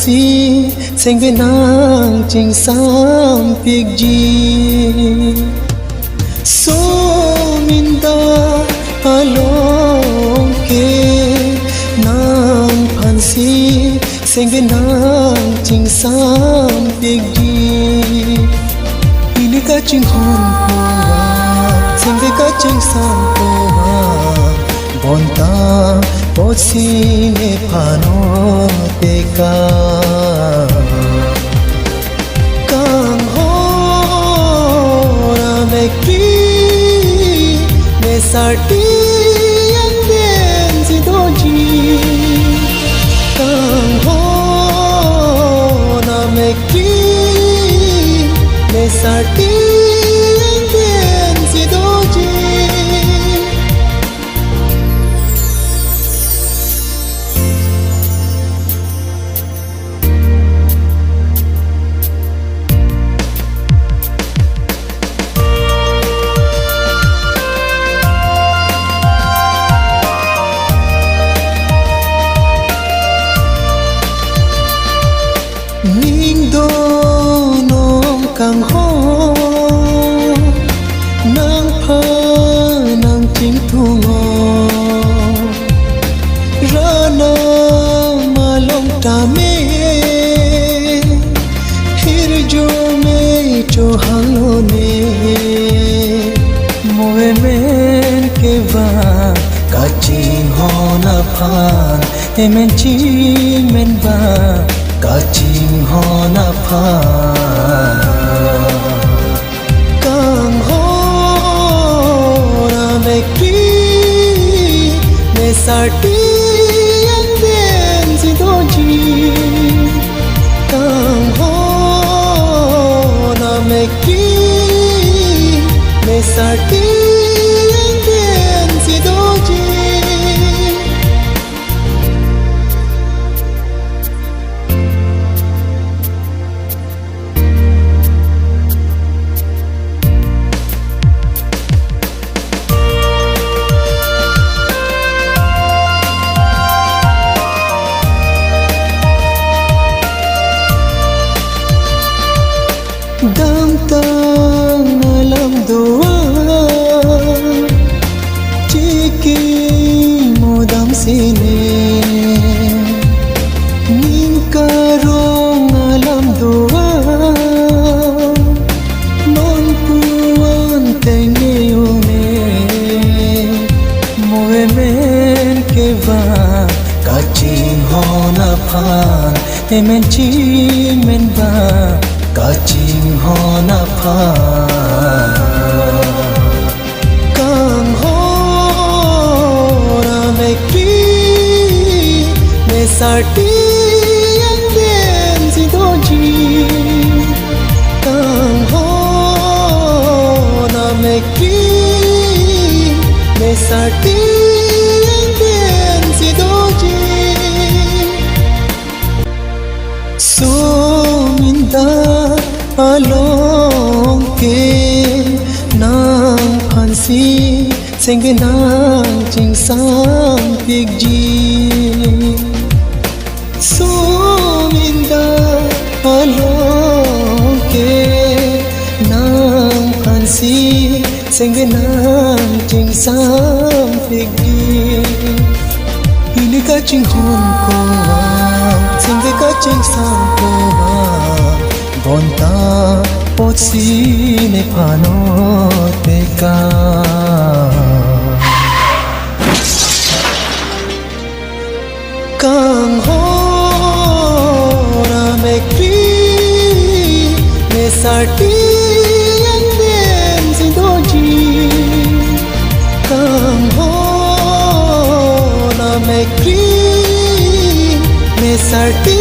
si Seng benang ching sam pik ji So minda along ke Nang phan si Seng benang ching sam pik ji Ili ka ching hon ko Seng ve ka ching sam ko Bonta Posi ne phano te ka Kang ho na me ki me sarti yang den si doji Kang ho na me ki me sarti yang den si doji Ning do nong kang ho Nang pha nang ching thu ngo Rana malong ta me Hir jo me cho halo ne Moe men ke va Ka ching ho na phan Emen ching men va Ka ching ho na pha Kang ho na me ki Me sarti yang den si doji Kang ho na me ki Me sarti yang den si doji Dam tang alam doa Chiki modam sine Ning karong alam doa Non puan tenge ume Moe men ke va Kaching ho na phan Emen ching men va Ka ching ho na pha Kang ho na me ki Me sarti yang den si doji Kang ho na me ki Me sarti yang den si doji So minda along ke nang phan si Seng benang ching sam pik ji So minda along ke nang phan si Seng benang ching sam pik ji Ili ka ching hon ko Seng ve ka ching sam ko Bonta Posi ne phano te ka Kang ho na me ki Me sarti yang den si doji Kang ho na me ki Me sarti